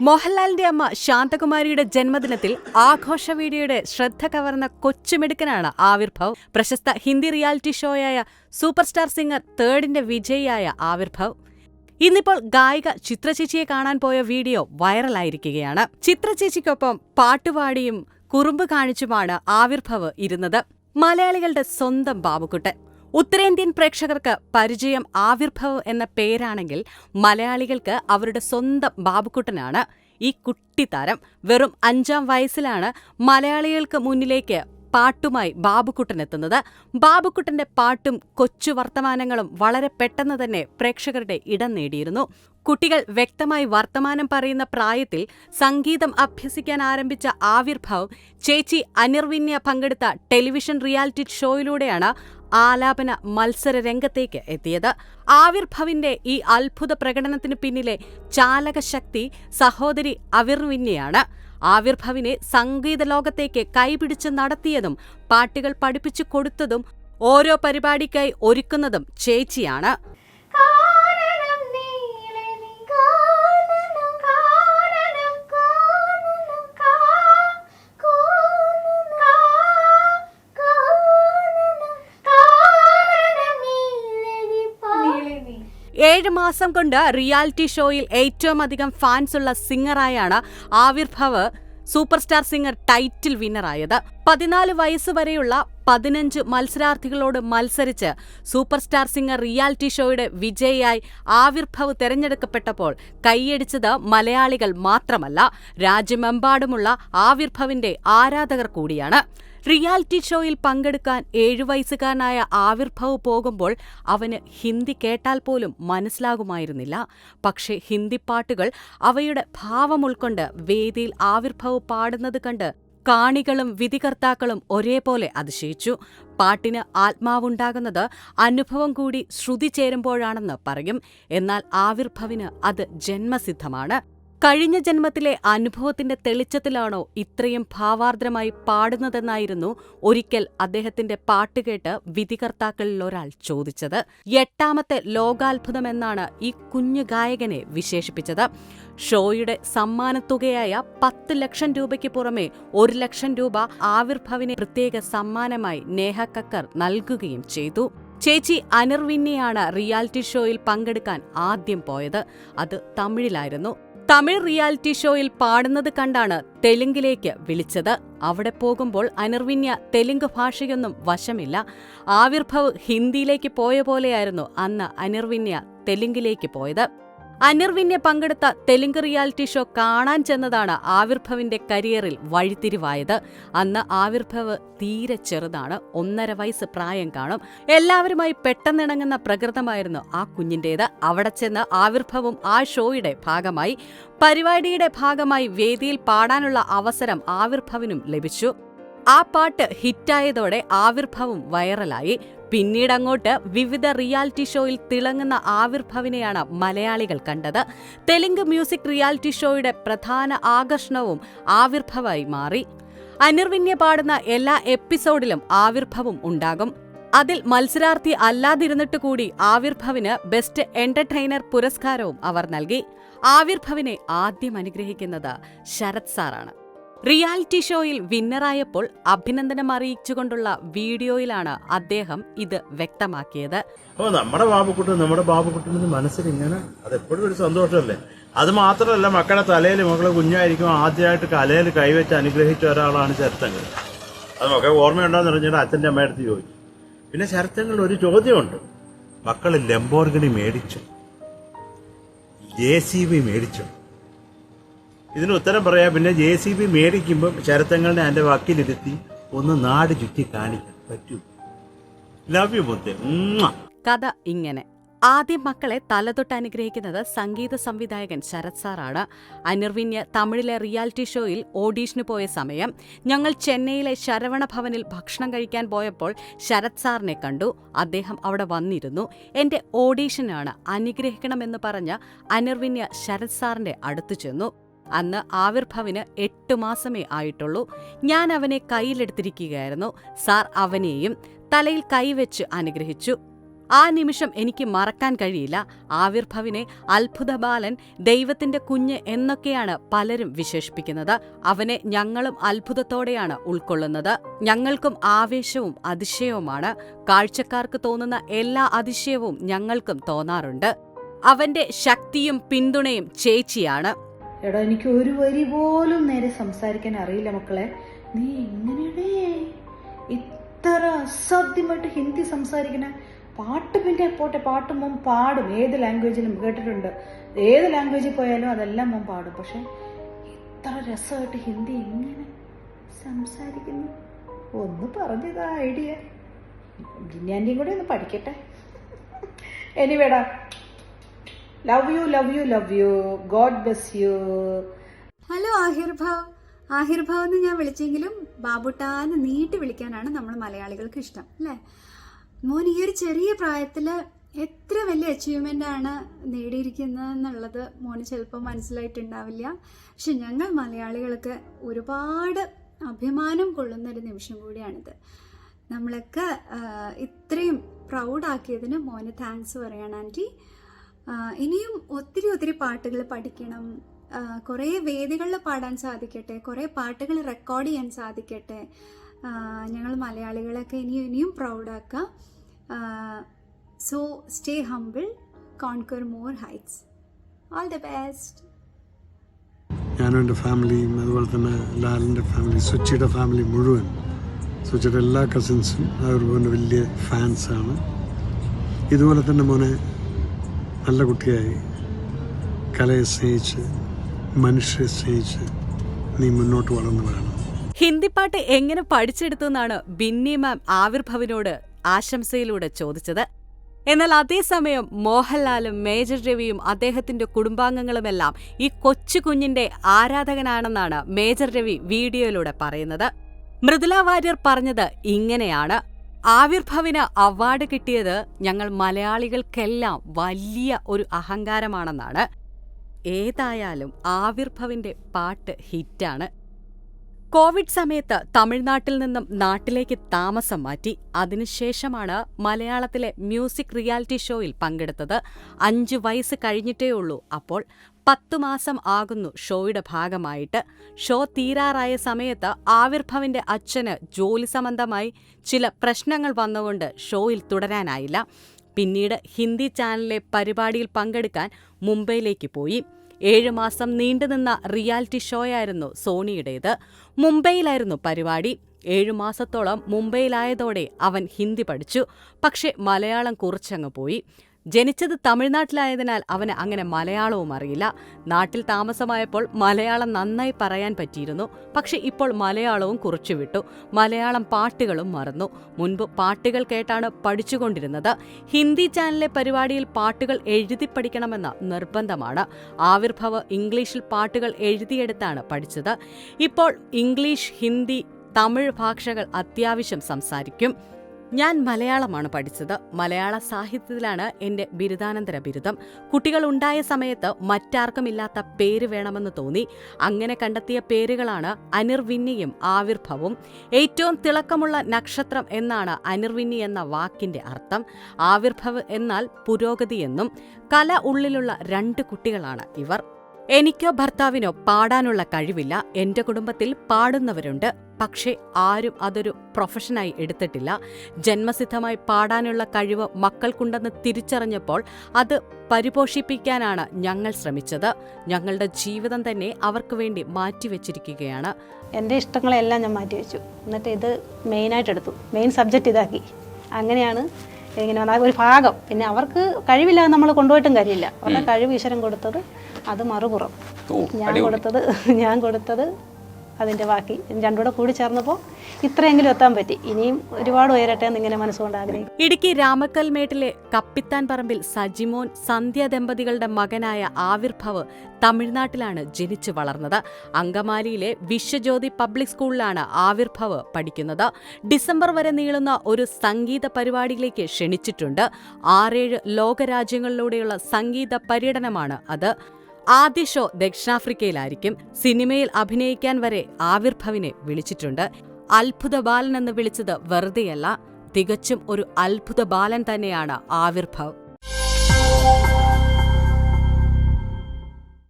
മോഹൻലാലിന്റെ അമ്മ ശാന്തകുമാരിയുടെ ജന്മദിനത്തിൽ ആഘോഷ വീഡിയോയുടെ ശ്രദ്ധ കവർന്ന കൊച്ചുമിടുക്കനാണ് ആവിർഭവ്. പ്രശസ്ത ഹിന്ദി റിയാലിറ്റി ഷോയായ സൂപ്പർ സ്റ്റാർ സിംഗർ 3ന്റെ വിജയിയായ ആവിർഭവ് ഇന്നിപ്പോൾ ഗായിക ചിത്രചേച്ചിയെ കാണാൻ പോയ വീഡിയോ വൈറലായിരിക്കുകയാണ്. ചിത്രചേച്ചിക്കൊപ്പം പാട്ടുപാടിയും കുറുമ്പ് കാണിച്ചുമാണ് ആവിർഭവ് ഇരുന്നത്. മലയാളികളുടെ സ്വന്തം ബാബുക്കുട്ടൻ. ഉത്തരേന്ത്യൻ പ്രേക്ഷകർക്ക് പരിചയം ആവിർഭവ് എന്ന പേരാണെങ്കിൽ മലയാളികൾക്ക് അവരുടെ സ്വന്തം ബാബുക്കുട്ടനാണ് ഈ കുട്ടിത്താരം. വെറും 5ാം വയസ്സിലാണ് മലയാളികൾക്ക് മുന്നിലേക്ക് പാട്ടുമായി ബാബുക്കുട്ടനെത്തുന്നത്. ബാബുക്കുട്ടന്റെ പാട്ടും കൊച്ചു വർത്തമാനങ്ങളും വളരെ പെട്ടെന്ന് തന്നെ പ്രേക്ഷകരുടെ ഇടം നേടിയിരുന്നു. കുട്ടികൾ വ്യക്തമായി വർത്തമാനം പറയുന്ന പ്രായത്തിൽ സംഗീതം അഭ്യസിക്കാൻ ആരംഭിച്ച ആവിർഭവ് ചേച്ചി അനിർവിന്യ പങ്കെടുത്ത ടെലിവിഷൻ റിയാലിറ്റി ഷോയിലൂടെയാണ് ആലാപന മത്സര രംഗത്തേക്ക് എത്തിയത്. ആവിർഭവിന്റെ ഈ അത്ഭുത പ്രകടനത്തിന് പിന്നിലെ ചാലകശക്തി സഹോദരി അവിർവിന്യയാണ്. ആവിർഭവിനെ സംഗീത ലോകത്തേക്ക് കൈപിടിച്ച് നടത്തിയതും പാട്ടുകൾ പഠിപ്പിച്ചു കൊടുത്തതും ഓരോ പരിപാടിക്കായി ഒരുക്കുന്നതും ചേച്ചിയാണ്. ഏഴ് മാസം കൊണ്ട് റിയാലിറ്റി ഷോയിൽ ഏറ്റവും അധികം ഫാൻസുള്ള സിംഗറായാണ് Avirbhav super star singer title വിന്നറായത്. 14 വയസ്സുവരെയുള്ള 15 മത്സരാർത്ഥികളോട് മത്സരിച്ച് സൂപ്പർ സ്റ്റാർ സിംഗർ റിയാലിറ്റി ഷോയുടെ വിജയിയായി ആവിർഭവ് തെരഞ്ഞെടുക്കപ്പെട്ടപ്പോൾ കൈയടിച്ചത് മലയാളികൾ മാത്രമല്ല, രാജ്യമെമ്പാടുമുള്ള ആവിർഭവിന്റെ ആരാധകർ കൂടിയാണ്. റിയാലിറ്റി ഷോയിൽ പങ്കെടുക്കാൻ 7 വയസ്സുകാരനായ ആവിർഭവ് പോകുമ്പോൾ അവന് ഹിന്ദി കേട്ടാൽ പോലും മനസ്സിലാകുമായിരുന്നില്ല. പക്ഷേ ഹിന്ദി പാട്ടുകൾ അവയുടെ ഭാവം ഉൾക്കൊണ്ട് വേദിയിൽ ആവിർഭവ് പാടുന്നത് കണ്ട് കാണികളും വിധികർത്താക്കളും ഒരേപോലെ അതിശയിച്ചു. പാട്ടിന് ആത്മാവുണ്ടാകുന്നത് അനുഭവം കൂടി ശ്രുതി ചേരുമ്പോഴാണെന്ന് പറയും. എന്നാൽ ആവിർഭവിന് അത് ജന്മസിദ്ധമാണ്. കഴിഞ്ഞ ജന്മത്തിലെ അനുഭവത്തിന്റെ തെളിച്ചത്തിലാണോ ഇത്രയും ഭാവാർദ്രമായി പാടുന്നതെന്നായിരുന്നു ഒരിക്കൽ അദ്ദേഹത്തിന്റെ പാട്ടുകേട്ട് വിധികർത്താക്കളിൽ ഒരാൾ ചോദിച്ചത്. 8ാമത്തെ ലോകാത്ഭുതമെന്നാണ് ഈ കുഞ്ഞു ഗായകനെ വിശേഷിപ്പിച്ചത്. ഷോയുടെ സമ്മാനത്തുകയായ 10 ലക്ഷം രൂപയ്ക്ക് പുറമെ 1 ലക്ഷം രൂപ ആവിർഭവിനെ പ്രത്യേക സമ്മാനമായി നേഹ കക്കർ നൽകുകയും ചെയ്തു. ചേച്ചി അനിർവിന്യയാണ് റിയാലിറ്റി ഷോയിൽ പങ്കെടുക്കാൻ ആദ്യം പോയത്. അത് തമിഴിലായിരുന്നു. തമിഴ് റിയാലിറ്റി ഷോയിൽ പാടുന്നത് കണ്ടാണ് തെലുങ്കിലേക്ക് വിളിച്ചത്. അവിടെ പോകുമ്പോൾ അനിർവിന്യ തെലുങ്ക് ഭാഷയൊന്നും വശമില്ല. ആവിർഭവ് ഹിന്ദിയിലേക്ക് പോയ പോലെയായിരുന്നു അന്ന് അനിർവിന്യ തെലുങ്കിലേക്ക് പോയത്. അനിർവിന്യ പങ്കെടുത്ത തെലുങ്ക് റിയാലിറ്റി ഷോ കാണാൻ ചെന്നതാണ് ആവിർഭവിന്റെ കരിയറിൽ വഴിത്തിരിവായത്. അന്ന് ആവിർഭവ് തീരെ ചെറുതാണ്, 1.5 വയസ്സ് പ്രായം കാണും. എല്ലാവരുമായി പെട്ടെന്നിണങ്ങുന്ന പ്രകൃതമായിരുന്നു ആ കുഞ്ഞിന്റേത്. അവിടെ ചെന്ന് ആവിർഭവും ആ ഷോയുടെ ഭാഗമായി. പരിപാടിയുടെ ഭാഗമായി വേദിയിൽ പാടാനുള്ള അവസരം ആവിർഭവിനും ലഭിച്ചു. ആ പാട്ട് ഹിറ്റായതോടെ ആവിർഭവും വൈറലായി. പിന്നീടങ്ങോട്ട് വിവിധ റിയാലിറ്റി ഷോയിൽ തിളങ്ങുന്ന ആവിർഭവിനെയാണ് മലയാളികൾ കണ്ടത്. തെലുങ്ക് മ്യൂസിക് റിയാലിറ്റി ഷോയുടെ പ്രധാന ആകർഷണവും ആവിർഭവായി മാറി. അനിർവിന്യ പാടുന്ന എല്ലാ എപ്പിസോഡിലും ആവിർഭവും ഉണ്ടാകും. അതിൽ മത്സരാർത്ഥി അല്ലാതിരുന്നിട്ട് കൂടി ആവിർഭവിന് ബെസ്റ്റ് എന്റർടൈനർ പുരസ്കാരവും അവർ നൽകി. ആവിർഭവിനെ ആദ്യം അനുഗ്രഹിക്കുന്നത് ശരത് സാറാണ്. റിയാലിറ്റി ഷോയിൽ വിന്നറായപ്പോൾ അഭിനന്ദനം അറിയിച്ചുകൊണ്ടുള്ള വീഡിയോയിലാണ് അദ്ദേഹം ഇത് വ്യക്തമാക്കിയത്. നമ്മുടെ ബാബുക്കുട്ടൻ മനസ്സിൽ ഇങ്ങനെ അതെപ്പോഴും ഒരു സന്തോഷമല്ലേ. അത് മാത്രമല്ല, മക്കളുടെ തലയിൽ മക്കളെ കുഞ്ഞായിരിക്കും ആദ്യമായിട്ട് കലയിൽ കൈവച്ച് അനുഗ്രഹിച്ച ഒരാളാണ് ശരത്തങ്ങൾ. അത് മക്കളെ ഓർമ്മയുണ്ടോന്ന് പറഞ്ഞിട്ട് അച്ഛൻ്റെ അമ്മയടുത്ത് ചോദിച്ചു. പിന്നെ ശരത്തങ്ങളിൽ ഒരു ചോദ്യമുണ്ട്, മക്കൾ ലംബോർഗിനി മേടിച്ചു, JCB മേടിച്ചു? ഇതിന് ഉത്തരം പറയാം. പിന്നെ JCB മേടിക്കുമ്പം ശരത്തങ്ങളുടെ എൻ്റെ വക്കീലിരുത്തി ഒന്ന് നാട് ചുറ്റി കാണിക്കാൻ പറ്റൂ. ലവ് യു മുത്തേ. കഥ ഇങ്ങനെ. ആദ്യം മക്കളെ തലതൊട്ട് അനുഗ്രഹിക്കുന്നത് സംഗീത സംവിധായകൻ ശരത് സാറാണ്. അനിർവിന്യ തമിഴിലെ റിയാലിറ്റി ഷോയിൽ ഓഡീഷന് പോയ സമയം ഞങ്ങൾ ചെന്നൈയിലെ ശരവണ ഭവനിൽ ഭക്ഷണം കഴിക്കാൻ പോയപ്പോൾ ശരത് സാറിനെ കണ്ടു. അദ്ദേഹം അവിടെ വന്നിരുന്നു. എന്റെ ഓഡീഷനാണ്, അനുഗ്രഹിക്കണമെന്ന് പറഞ്ഞ അനിർവിന്യ ശരത് സാറിന്റെ അടുത്തു ചെന്നു. അന്ന് ആവിർഭവിന് 8 മാസമേ ആയിട്ടുള്ളൂ. ഞാൻ അവനെ കയ്യിലെടുത്തിരിക്കുകയായിരുന്നു. സാർ അവനെയും തലയിൽ കൈവച്ച് അനുഗ്രഹിച്ചു. ആ നിമിഷം എനിക്ക് മറക്കാൻ കഴിയില്ല. ആവിർഭവിനെ അത്ഭുത ബാലൻ, ദൈവത്തിന്റെ കുഞ്ഞ് എന്നൊക്കെയാണ് പലരും വിശേഷിപ്പിക്കുന്നത്. അവനെ ഞങ്ങളും അത്ഭുതത്തോടെയാണ് ഉൾക്കൊള്ളുന്നത്. ഞങ്ങൾക്കും ആവേശവും അതിശയവുമാണ്. കാഴ്ചക്കാർക്ക് തോന്നുന്ന എല്ലാ അതിശയവും ഞങ്ങൾക്കും തോന്നാറുണ്ട്. അവന്റെ ശക്തിയും പിന്തുണയും ചേച്ചിയാണ്. എടാ, എനിക്ക് ഒരു വരി പോലും നേരെ സംസാരിക്കാൻ അറിയില്ല മക്കളെ. നീ എങ്ങനെയാണേ ഇത്ര അസാധ്യമായിട്ട് ഹിന്ദി സംസാരിക്കണേ? പാട്ട് പിന്നെ പോട്ടെ, പാട്ട് മോൻ പാടും, ഏത് ലാംഗ്വേജിലും കേട്ടിട്ടുണ്ട്. ഏത് ലാംഗ്വേജിൽ പോയാലും അതെല്ലാം മോൻ പാടും. പക്ഷെ ഇത്ര രസമായിട്ട് ഹിന്ദി എങ്ങനെ സംസാരിക്കുന്നു? ഒന്ന് പറഞ്ഞതാ ഐഡിയ. ജിന്നാൻ്റെയും കൂടെ ഒന്ന് പഠിക്കട്ടെ. എനിവേടാ, love you love you love you. God bless you. Hello Avirbhav. Avirbhav എന്ന് ഞാൻ വിളിച്ചെങ്കിലും ബാബുട്ടാന്ന് നീട്ടി വിളിക്കാനാണ് നമ്മൾ മലയാളികൾക്ക് ഇഷ്ടം, അല്ലേ? മോൻ ഈ ഒരു ചെറിയ പ്രായത്തിൽ എത്ര വലിയ അച്ചീവ്മെൻ്റ് ആണ് നേടിയിരിക്കുന്നത് എന്നുള്ളത് മോന് ചിലപ്പോൾ മനസ്സിലായിട്ടുണ്ടാവില്ല. പക്ഷെ ഞങ്ങൾ മലയാളികൾക്ക് ഒരുപാട് അഭിമാനം കൊള്ളുന്നൊരു നിമിഷം കൂടിയാണിത്. നമ്മളൊക്കെ ഇത്രയും പ്രൗഡാക്കിയതിന് മോന് താങ്ക്സ് പറയണം ആൻറ്റി. ഇനിയും ഒത്തിരി പാട്ടുകൾ പഠിക്കണം, കുറേ വേദികളിൽ പാടാൻ സാധിക്കട്ടെ, കുറേ പാട്ടുകൾ റെക്കോർഡ് ചെയ്യാൻ സാധിക്കട്ടെ. ഞങ്ങൾ മലയാളികളൊക്കെ ഇനിയും പ്രൗഡാക്കുക. So stay humble, conquer more heights. All the best. ഞാനും എൻ്റെ ഫാമിലിയും അതുപോലെ തന്നെ ലാലിൻ്റെ ഫാമിലി, സുച്ചിയുടെ ഫാമിലി മുഴുവൻ, സുച്ചിയുടെ എല്ലാ കസിൻസും അവരുടെ വലിയ ഫാൻസാണ്. ഇതുപോലെ തന്നെ മോനെ നല്ല കുട്ടിയായി കലയെ സ്നേഹിച്ച് മനുഷ്യരെ സ്നേഹിച്ച് നീ മുന്നോട്ട് വളർന്നു വേണം. ഹിന്ദിപ്പാട്ട് എങ്ങനെ പഠിച്ചെടുത്തു എന്നാണ് ബിന്നി മാം ആവിർഭവിനോട് ആശംസയിലൂടെ ചോദിച്ചത്. എന്നാൽ അതേസമയം മോഹൻലാലും മേജർ രവിയും അദ്ദേഹത്തിന്റെ കുടുംബാംഗങ്ങളുമെല്ലാം ഈ കൊച്ചു കുഞ്ഞിന്റെ ആരാധകനാണെന്നാണ് മേജർ രവി വീഡിയോയിലൂടെ പറയുന്നത്. മൃദുല വാര്യർ പറഞ്ഞത് ഇങ്ങനെയാണ്: ആവിർഭവിന് അവാർഡ് കിട്ടിയത് ഞങ്ങൾ മലയാളികൾക്കെല്ലാം വലിയ ഒരു അഹങ്കാരമാണെന്നാണ്. ഏതായാലും ആവിർഭവിന്റെ പാട്ട് ഹിറ്റാണ്. കോവിഡ് സമയത്ത് തമിഴ്നാട്ടിൽ നിന്നും നാട്ടിലേക്ക് താമസം മാറ്റി. അതിനുശേഷമാണ് മലയാളത്തിലെ മ്യൂസിക് റിയാലിറ്റി ഷോയിൽ പങ്കെടുത്തത്. 5 വയസ്സ് കഴിഞ്ഞിട്ടേ ഉള്ളൂ അപ്പോൾ. 10 മാസം ആകുന്നു ഷോയുടെ ഭാഗമായിട്ട്. ഷോ തീരാറായ സമയത്ത് ആവിർഭവിന്റെ അച്ഛന് ജോലി സംബന്ധമായി ചില പ്രശ്നങ്ങൾ വന്നുകൊണ്ട് ഷോയിൽ തുടരാനായില്ല. പിന്നീട് ഹിന്ദി ചാനലിലെ പരിപാടിയിൽ പങ്കെടുക്കാൻ മുംബൈയിലേക്ക് പോയി. 7 മാസം നീണ്ടുനിന്ന റിയാലിറ്റി ഷോയായിരുന്നു സോണിയുടേത്. മുംബൈയിലായിരുന്നു പരിപാടി. 7 മാസത്തോളം മുംബൈയിലായതോടെ അവൻ ഹിന്ദി പഠിച്ചു. പക്ഷെ മലയാളം കുറച്ചങ്ങ് പോയി. ജനിച്ചത് തമിഴ്നാട്ടിലായതിനാൽ അവന് അങ്ങനെ മലയാളവും അറിയില്ല. നാട്ടിൽ താമസമായപ്പോൾ മലയാളം നന്നായി പറയാൻ പറ്റിയിരുന്നു. പക്ഷെ ഇപ്പോൾ മലയാളവും കുറിച്ചുവിട്ടു. മലയാളം പാട്ടുകളും മറന്നു. മുൻപ് പാട്ടുകൾ കേട്ടാണ് പഠിച്ചുകൊണ്ടിരുന്നത്. ഹിന്ദി ചാനലിലെ പരിപാടിയിൽ പാട്ടുകൾ എഴുതി പഠിക്കണമെന്ന നിർബന്ധമാണ്. ആവിർഭവ് ഇംഗ്ലീഷിൽ പാട്ടുകൾ എഴുതിയെടുത്താണ് പഠിച്ചത്. ഇപ്പോൾ ഇംഗ്ലീഷ്, ഹിന്ദി, തമിഴ് ഭാഷകൾ അത്യാവശ്യം സംസാരിക്കും. ഞാൻ മലയാളമാണ് പഠിച്ചത്. മലയാള സാഹിത്യത്തിലാണ് എൻ്റെ ബിരുദാനന്തര ബിരുദം. കുട്ടികൾ ഉണ്ടായ സമയത്ത് മറ്റാർക്കുമില്ലാത്ത പേര് വേണമെന്ന് തോന്നി. അങ്ങനെ കണ്ടെത്തിയ പേരുകളാണ് അനിർവിന്നിയും ആവിർഭവും. ഏറ്റവും തിളക്കമുള്ള നക്ഷത്രം എന്നാണ് അനിർവിന്നി എന്ന വാക്കിന്റെ അർത്ഥം. ആവിർഭവ് എന്നാൽ പുരോഗതിയെന്നും. കല ഉള്ളിലുള്ള 2 കുട്ടികളാണ് ഇവർ. എനിക്കോ ഭർത്താവിനോ പാടാനുള്ള കഴിവില്ല. എൻ്റെ കുടുംബത്തിൽ പാടുന്നവരുണ്ട്. പക്ഷേ ആരും അതൊരു പ്രൊഫഷനായി എടുത്തിട്ടില്ല. ജന്മസിദ്ധമായി പാടാനുള്ള കഴിവ് മക്കൾക്കുണ്ടെന്ന് തിരിച്ചറിഞ്ഞപ്പോൾ അത് പരിപോഷിപ്പിക്കാനാണ് ഞങ്ങൾ ശ്രമിച്ചത്. ഞങ്ങളുടെ ജീവിതം തന്നെ അവർക്ക് വേണ്ടി മാറ്റിവെച്ചിരിക്കുകയാണ്. എൻ്റെ ഇഷ്ടങ്ങളെല്ലാം ഞാൻ മാറ്റിവെച്ചു. എന്നിട്ട് ഇത് മെയിനായിട്ട് എടുത്തു. മെയിൻ സബ്ജക്റ്റ് ഇതാക്കി. അങ്ങനെയാണ് ഇങ്ങനെ വന്നാൽ ഒരു ഭാഗം. പിന്നെ അവർക്ക് കഴിവില്ലാതെ നമ്മൾ കൊണ്ടുപോയിട്ടും കാര്യമില്ല. അവരുടെ കഴിവ് ഈശ്വരൻ കൊടുത്തത് അത് മറുപുറം. ഞാൻ കൊടുത്തത് അതിൻ്റെ ബാക്കി രണ്ടുകൂടെ കൂടി ചേർന്നപ്പോൾ ഇത്രയെങ്കിലും എത്താൻ പറ്റി. ഇനിയും ഒരുപാട് ഉയരട്ടെ എന്നിങ്ങനെ മനസ്സുകൊണ്ട് ആഗ്രഹിക്കും. ഇടുക്കി രാമക്കൽമേട്ടിലെ കപ്പിത്താൻ പറമ്പിൽ സജിമോൻ സന്ധ്യ ദമ്പതികളുടെ മകനായ ആവിർഭവ് തമിഴ്നാട്ടിലാണ് ജനിച്ചു വളർന്നത്. അങ്കമാലിയിലെ വിശ്വജ്യോതി പബ്ലിക് സ്കൂളിലാണ് ആവിർഭവ് പഠിക്കുന്നത്. ഡിസംബർ വരെ നീളുന്ന ഒരു സംഗീത പരിപാടിയിലേക്ക് ക്ഷണിച്ചിട്ടുണ്ട്. 6-7 ലോകരാജ്യങ്ങളിലൂടെയുള്ള സംഗീത പര്യടനമാണ് അത്. ആദ്യ ഷോ ദക്ഷിണാഫ്രിക്കയിലായിരിക്കും. സിനിമയിൽ അഭിനയിക്കാൻ വരെ ആവിർഭവിനെ വിളിച്ചിട്ടുണ്ട്. അത്ഭുത ബാലൻ എന്ന് വിളിച്ചത് വെറുതെയല്ല. തികച്ചും ഒരു അത്ഭുത ബാലൻ തന്നെയാണ് ആവിർഭവ്.